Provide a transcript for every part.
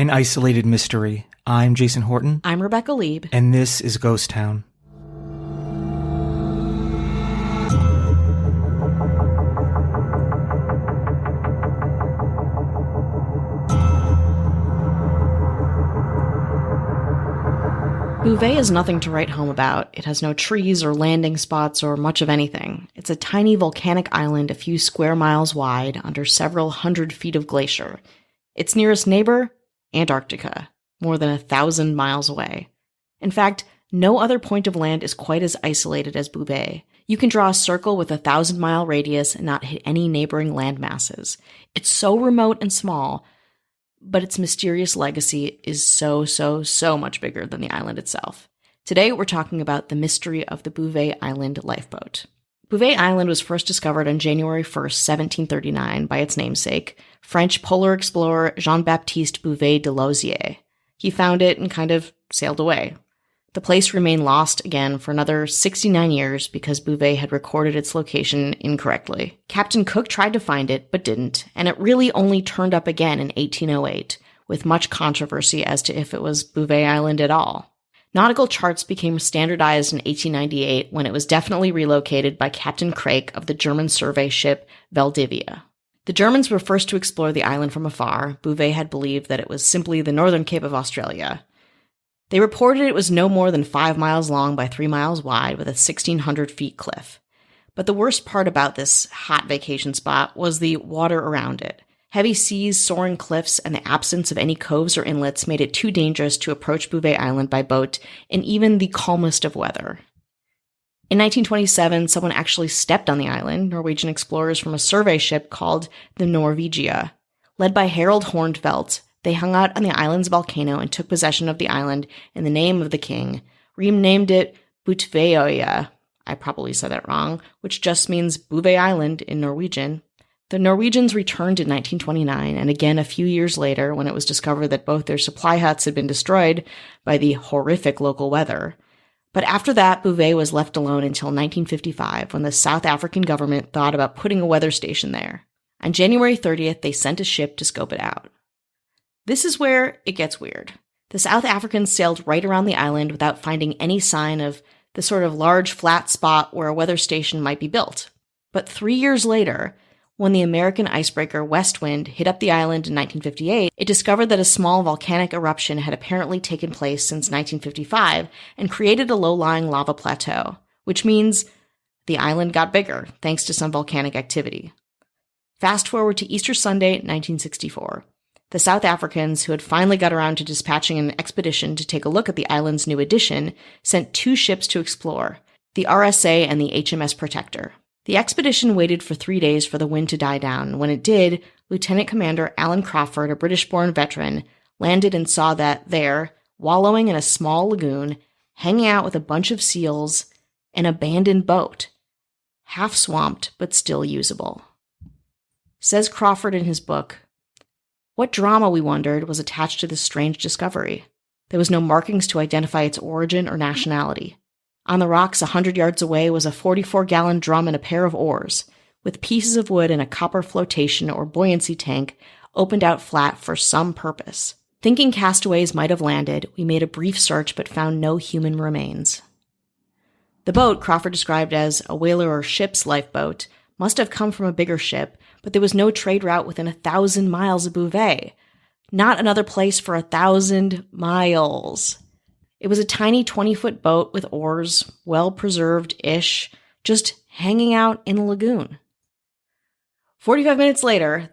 An isolated mystery. I'm Jason Horton. I'm Rebecca Lieb. And this is Ghost Town. Bouvet is nothing to write home about. It has no trees or landing spots or much of anything. It's a tiny volcanic island a few square miles wide under several hundred feet of glacier. Its nearest neighbor? Antarctica, more than 1,000 miles away. In fact, no other point of land is quite as isolated as Bouvet. You can draw a circle with a 1,000-mile radius and not hit any neighboring land masses. It's so remote and small, but its mysterious legacy is so much bigger than the island itself. Today, we're talking about the mystery of the Bouvet Island lifeboat. Bouvet Island was first discovered on January 1st, 1739 by its namesake, French polar explorer Jean-Baptiste Bouvet de Lozier. He found it and kind of sailed away. The place remained lost again for another 69 years because Bouvet had recorded its location incorrectly. Captain Cook tried to find it, but didn't, and it really only turned up again in 1808, with much controversy as to if it was Bouvet Island at all. Nautical charts became standardized in 1898 when it was definitely relocated by Captain Craik of the German survey ship Valdivia. The Germans were first to explore the island from afar. Bouvet had believed that it was simply the northern cape of Australia. They reported it was no more than 5 miles long by 3 miles wide with a 1,600 feet cliff. But the worst part about this hot vacation spot was the water around it. Heavy seas, soaring cliffs, and the absence of any coves or inlets made it too dangerous to approach Bouvet Island by boat in even the calmest of weather. In 1927, someone actually stepped on the island, Norwegian explorers from a survey ship called the Norvegia. Led by Harold Hornfeldt, they hung out on the island's volcano and took possession of the island in the name of the king, renamed it Bouvetøya, I probably said that wrong, which just means Bouvet Island in Norwegian. The Norwegians returned in 1929, and again a few years later when it was discovered that both their supply huts had been destroyed by the horrific local weather. But after that, Bouvet was left alone until 1955, when the South African government thought about putting a weather station there. On January 30th, they sent a ship to scope it out. This is where it gets weird. The South Africans sailed right around the island without finding any sign of the sort of large flat spot where a weather station might be built. But 3 years later, when the American icebreaker Westwind hit up the island in 1958, it discovered that a small volcanic eruption had apparently taken place since 1955 and created a low-lying lava plateau, which means the island got bigger thanks to some volcanic activity. Fast forward to Easter Sunday, 1964. The South Africans, who had finally got around to dispatching an expedition to take a look at the island's new addition, sent 2 ships to explore, the RSA and the HMS Protector. The expedition waited for 3 days for the wind to die down, and when it did, Lieutenant Commander Alan Crawford, a British-born veteran, landed and saw that there, wallowing in a small lagoon, hanging out with a bunch of seals, an abandoned boat, half swamped but still usable. Says Crawford in his book, "What drama, we wondered, was attached to this strange discovery? There was no markings to identify its origin or nationality. On the rocks 100 yards away was a 44-gallon drum and a pair of oars, with pieces of wood and a copper flotation or buoyancy tank opened out flat for some purpose. Thinking castaways might have landed, we made a brief search but found no human remains." The boat, Crawford described as a whaler or ship's lifeboat, must have come from a bigger ship, but there was no trade route within 1,000 miles of Bouvet. Not another place for 1,000 miles. It was a tiny 20-foot boat with oars, well-preserved-ish, just hanging out in a lagoon. 45 minutes later,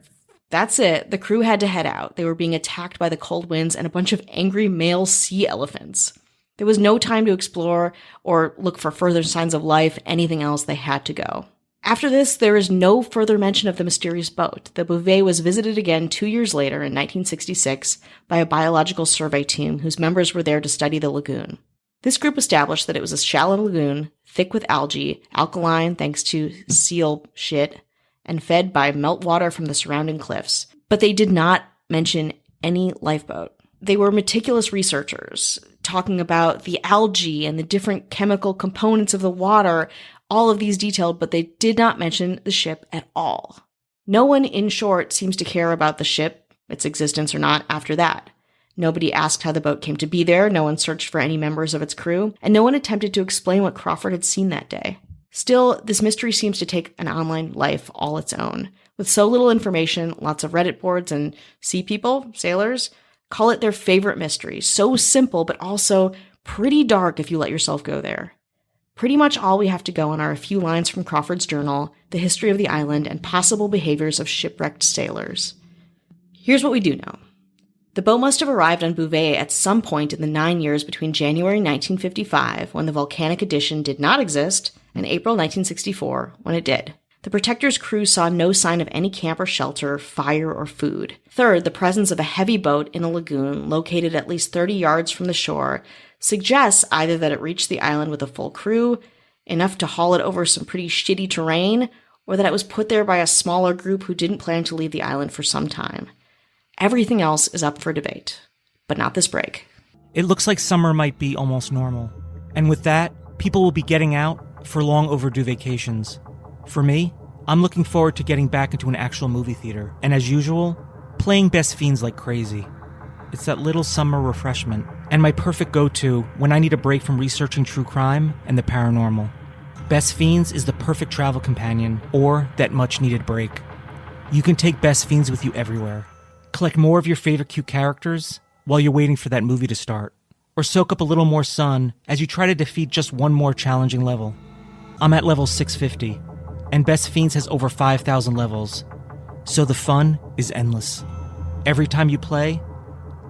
that's it, the crew had to head out. They were being attacked by the cold winds and a bunch of angry male sea elephants. There was no time to explore or look for further signs of life, anything else, they had to go. After this, there is no further mention of the mysterious boat. The Bouvet was visited again 2 years later in 1966 by a biological survey team whose members were there to study the lagoon. This group established that it was a shallow lagoon, thick with algae, alkaline thanks to seal shit, and fed by meltwater from the surrounding cliffs. But they did not mention any lifeboat. They were meticulous researchers, talking about the algae and the different chemical components of the water, all of these detailed, but they did not mention the ship at all. No one, in short, seems to care about the ship, its existence or not, after that. Nobody asked how the boat came to be there, no one searched for any members of its crew, and no one attempted to explain what Crawford had seen that day. Still, this mystery seems to take an online life all its own. With so little information, lots of Reddit boards and sea people, sailors, call it their favorite mystery. So simple, but also pretty dark if you let yourself go there. Pretty much all we have to go on are a few lines from Crawford's journal, the history of the island, and possible behaviors of shipwrecked sailors. Here's what we do know. The boat must have arrived on Bouvet at some point in the 9 years between January 1955, when the volcanic edition did not exist, and April 1964, when it did. The Protector's crew saw no sign of any camp or shelter, fire, or food. Third, the presence of a heavy boat in a lagoon located at least 30 yards from the shore suggests either that it reached the island with a full crew, enough to haul it over some pretty shitty terrain, or that it was put there by a smaller group who didn't plan to leave the island for some time. Everything else is up for debate, but not this break. It looks like summer might be almost normal. And with that, people will be getting out for long overdue vacations. For me, I'm looking forward to getting back into an actual movie theater, and as usual, playing Best Fiends like crazy. It's that little summer refreshment, and my perfect go-to when I need a break from researching true crime and the paranormal. Best Fiends is the perfect travel companion, or that much-needed break. You can take Best Fiends with you everywhere. Collect more of your favorite cute characters while you're waiting for that movie to start, or soak up a little more sun as you try to defeat just one more challenging level. I'm at level 650, and Best Fiends has over 5,000 levels, so the fun is endless. Every time you play,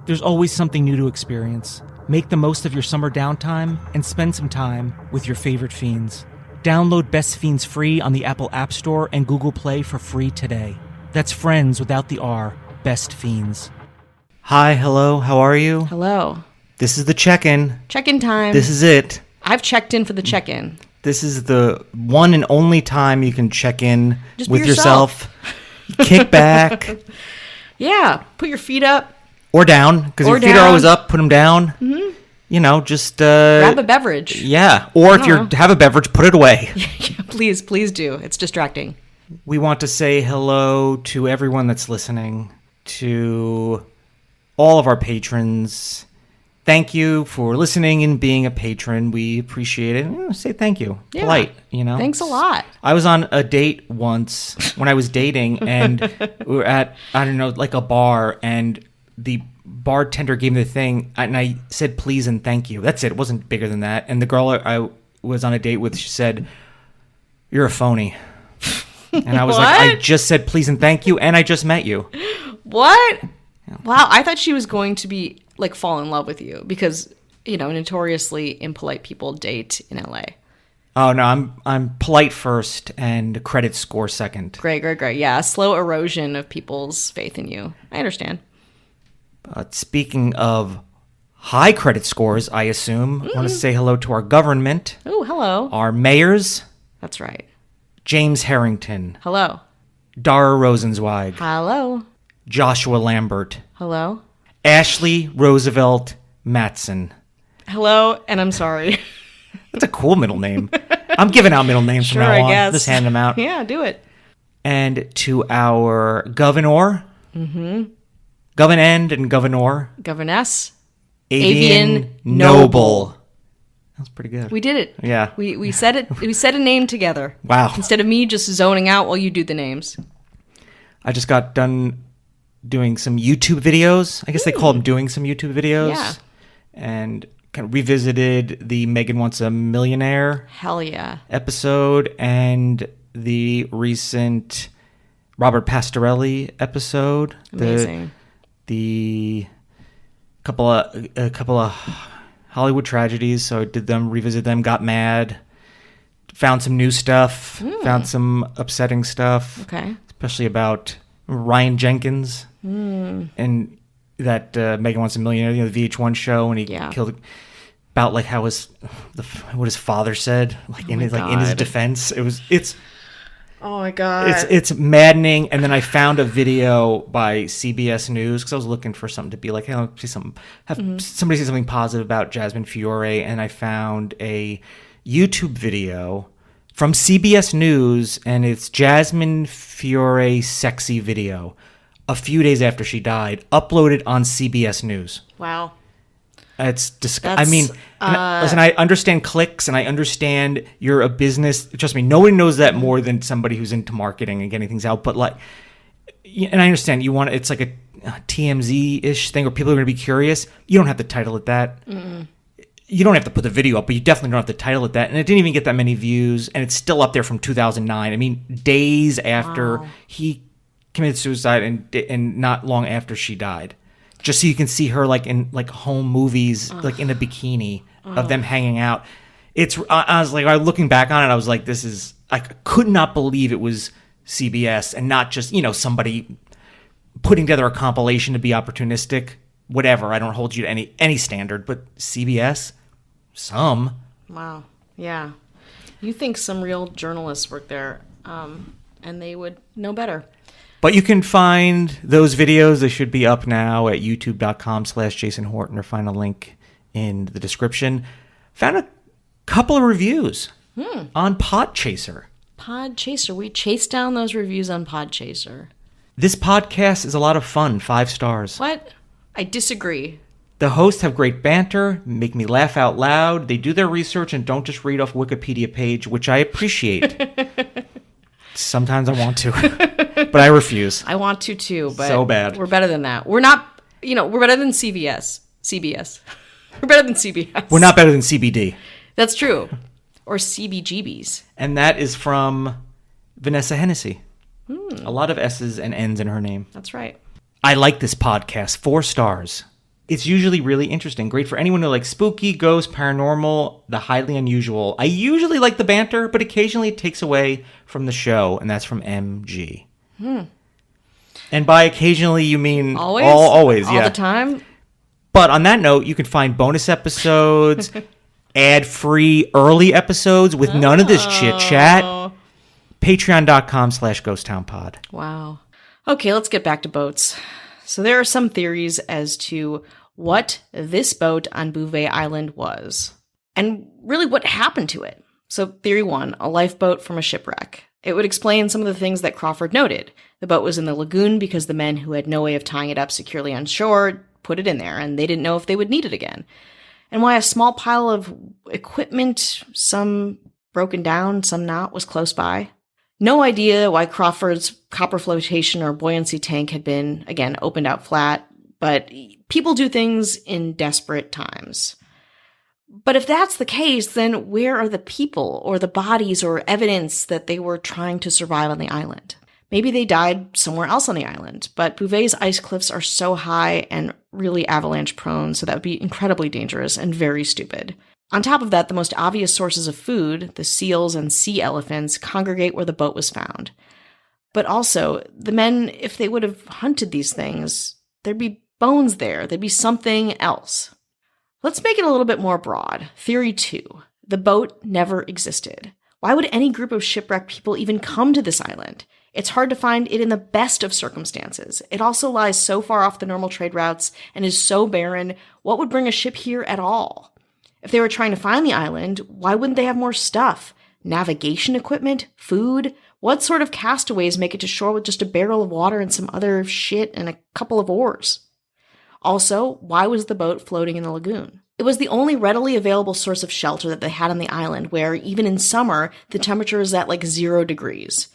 there's always something new to experience. Make the most of your summer downtime and spend some time with your favorite fiends. Download Best Fiends free on the Apple App Store and Google Play for free today. That's friends without the R, Best Fiends. Hi, hello, how are you? Hello. This is the check-in. Check-in time. This is it. I've checked in for the check-in. This is the one and only time you can check in Just with be yourself. Kick back. Yeah, put your feet up. Or down, because your feet are always up, put them down. Mm-hmm. You know, just... grab a beverage. Yeah, or if you have a beverage, put it away. Please do. It's distracting. We want to say hello to everyone that's listening, to all of our patrons. Thank you for listening and being a patron. We appreciate it. Say thank you. Yeah. Polite, you know. Thanks a lot. I was on a date once when I was dating, and we were at, I don't know, like a bar, and the bartender gave me the thing, and I said please and thank you. That's it. It wasn't bigger than that. And the girl I was on a date with, she said, "You're a phony." And I was like, I just said please and thank you, and I just met you. What? Yeah. Wow, I thought she was going to be like fall in love with you because, you know, notoriously impolite people date in LA. Oh no, I'm polite first and credit score second. Great. Yeah, slow erosion of people's faith in you. I understand. Speaking of high credit scores, I assume, I want to say hello to our government. Oh, hello. Our mayors. That's right. James Harrington. Hello. Dara Rosenzweig. Hello. Joshua Lambert. Hello. Ashley Roosevelt Matson. Hello, and I'm sorry. That's a cool middle name. I'm giving out middle names from now on. I guess. Just hand them out. Yeah, do it. And to our governor. Mm-hmm. Governand and governor. Governess. Avian Noble. That was pretty good. We did it. Yeah. We said it. We said a name together. Wow. Instead of me just zoning out while you do the names. I just got done doing some YouTube videos. I guess they call them doing some YouTube videos. Yeah. And kind of revisited the Megan Wants a Millionaire. Hell yeah. Episode and the recent Robert Pastorelli episode. Amazing. The couple of Hollywood tragedies. So I did them, revisited them, got mad, found some new stuff, found some upsetting stuff. Okay. Especially about Ryan Jenkins and that Megan Wants a Millionaire, you know, the VH1 show, and he killed about like how what his father said, like in his defense. It's oh my God. It's maddening. And then I found a video by CBS News because I was looking for something to be like, hey, I'll see something, somebody say something positive about Jasmine Fiore, and I found a YouTube video from CBS News, and it's Jasmine Fiore sexy video. a few days after she died, uploaded on CBS News. Wow. It's disgusting. I mean, listen, I understand clicks and I understand you're a business. Trust me, nobody knows that more than somebody who's into marketing and getting things out. But like, and I understand you want it's like a TMZ-ish thing where people are going to be curious. You don't have to title it that. You don't have to put the video up, but you definitely don't have to title it that. And it didn't even get that many views, and it's still up there from 2009. I mean, days after he committed suicide and not long after she died. Just so you can see her like in like home movies, like in a bikini of them hanging out. I was like, looking back on it, I was like, I could not believe it was CBS and not just, somebody putting together a compilation to be opportunistic. Whatever, I don't hold you to any standard, but CBS, some. Wow, yeah. You think some real journalists work there, and they would know better. But you can find those videos. They should be up now at youtube.com/Jason Horton, or find a link in the description. Found a couple of reviews on Podchaser. Podchaser. We chased down those reviews on Podchaser. This podcast is a lot of fun. 5 stars. What? I disagree. The hosts have great banter, make me laugh out loud. They do their research and don't just read off a Wikipedia page, which I appreciate. Sometimes I want to, but I refuse. I want to too, but so bad. We're better than that. We're not, we're better than CBS. We're better than CBS. We're not better than CBD. That's true. Or CBGBs. And that is from Vanessa Hennessy. A lot of S's and N's in her name. That's right. I like this podcast. 4 stars. It's usually really interesting. Great for anyone who likes spooky, ghost, paranormal, the highly unusual. I usually like the banter, but occasionally it takes away from the show, and that's from MG. And by occasionally, you mean always? Always, all the time? But on that note, you can find bonus episodes, ad-free early episodes with none of this chit-chat. Patreon.com/GhostTownPod. Wow. Okay, let's get back to boats. So there are some theories as to what this boat on Bouvet Island was, and really what happened to it. So theory 1, a lifeboat from a shipwreck. It would explain some of the things that Crawford noted. The boat was in the lagoon because the men who had no way of tying it up securely on shore put it in there, and they didn't know if they would need it again. And why a small pile of equipment, some broken down, some not, was close by. No idea why Crawford's copper flotation or buoyancy tank had been, again, opened out flat, but people do things in desperate times. But if that's the case, then where are the people or the bodies or evidence that they were trying to survive on the island? Maybe they died somewhere else on the island, but Bouvet's ice cliffs are so high and really avalanche prone, so that would be incredibly dangerous and very stupid. On top of that, the most obvious sources of food, the seals and sea elephants, congregate where the boat was found. But also, the men, if they would have hunted these things, there'd be bones there. There'd be something else. Let's make it a little bit more broad. Theory 2. The boat never existed. Why would any group of shipwrecked people even come to this island? It's hard to find it in the best of circumstances. It also lies so far off the normal trade routes and is so barren. What would bring a ship here at all? If they were trying to find the island, why wouldn't they have more stuff? Navigation equipment? Food? What sort of castaways make it to shore with just a barrel of water and some other shit and a couple of oars? Also, why was the boat floating in the lagoon? It was the only readily available source of shelter that they had on the island, where even in summer, the temperature is at like 0 degrees.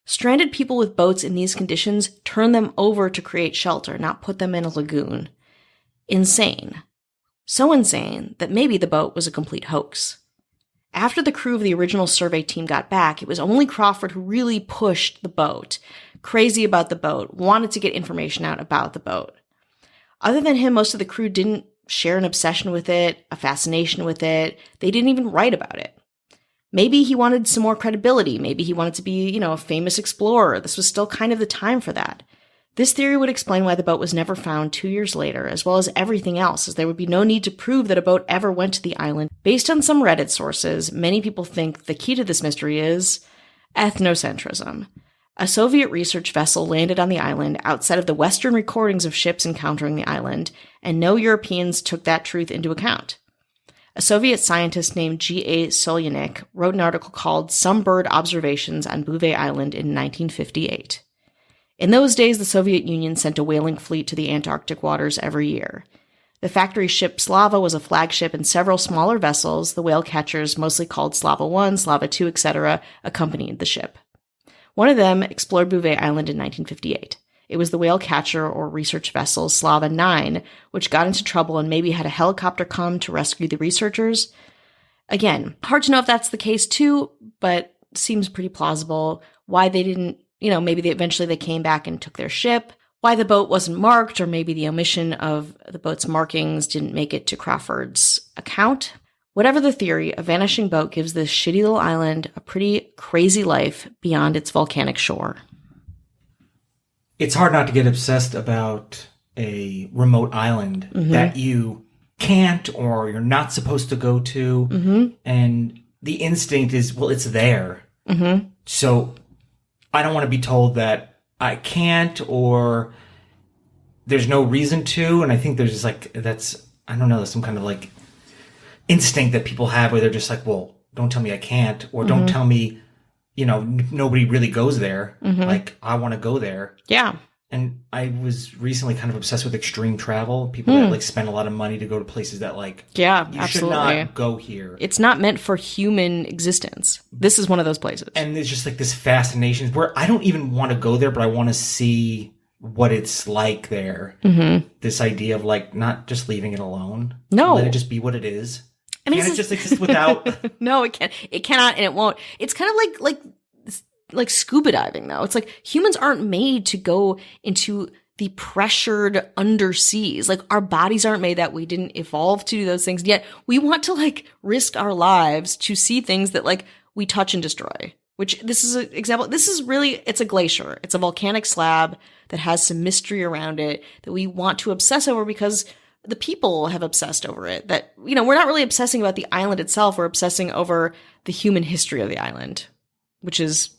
Stranded people with boats in these conditions turn them over to create shelter, not put them in a lagoon. Insane. So insane that maybe the boat was a complete hoax. After the crew of the original survey team got back, it was only Crawford who really pushed the boat, crazy about the boat, wanted to get information out about the boat. Other than him, most of the crew didn't share an obsession with it, a fascination with it. They didn't even write about it. Maybe he wanted some more credibility. Maybe he wanted to be, a famous explorer. This was still kind of the time for that. This theory would explain why the boat was never found 2 years later, as well as everything else, as there would be no need to prove that a boat ever went to the island. Based on some Reddit sources, many people think the key to this mystery is ethnocentrism. A Soviet research vessel landed on the island outside of the Western recordings of ships encountering the island, and no Europeans took that truth into account. A Soviet scientist named G.A. Solyanik wrote an article called Some Bird Observations on Bouvet Island in 1958. In those days, the Soviet Union sent a whaling fleet to the Antarctic waters every year. The factory ship Slava was a flagship, and several smaller vessels, the whale catchers mostly called Slava 1, Slava 2, etc., accompanied the ship. One of them explored Bouvet Island in 1958. It was the whale catcher or research vessel Slava 9, which got into trouble and maybe had a helicopter come to rescue the researchers. Again, hard to know if that's the case too, but seems pretty plausible. Why they didn't, maybe eventually they came back and took their ship. Why the boat wasn't marked, or maybe the omission of the boat's markings didn't make it to Crawford's account. Whatever the theory, a vanishing boat gives this shitty little island a pretty crazy life beyond its volcanic shore. It's hard not to get obsessed about a remote island that you can't or you're not supposed to go to. And the instinct is, well, it's there. So I don't want to be told that I can't or there's no reason to. And I think there's just there's some kind of instinct that people have where they're just like, well, don't tell me I can't, or don't tell me, nobody really goes there. I want to go there. Yeah. And I was recently kind of obsessed with extreme travel. People that spend a lot of money to go to places that you absolutely should not go here. It's not meant for human existence. This is one of those places. And there's just this fascination where I don't even want to go there, but I want to see what it's like there. This idea of like not just leaving it alone. No. Let it just be what it is. I mean, Can't it just exist without? No, it can't. It cannot, and it won't. It's kind of like scuba diving, though. It's like humans aren't made to go into the pressured underseas. Like, our bodies aren't made that. We didn't evolve to do those things. Yet we want to like risk our lives to see things that like we touch and destroy. Which this is an example. This is really, it's a glacier. It's a volcanic slab that has some mystery around it that we want to obsess over because the people have obsessed over it. That, you know, we're not really obsessing about the island itself. We're obsessing over the human history of the island, which is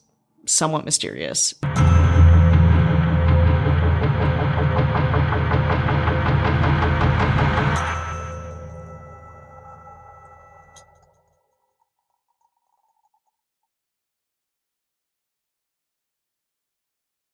somewhat mysterious.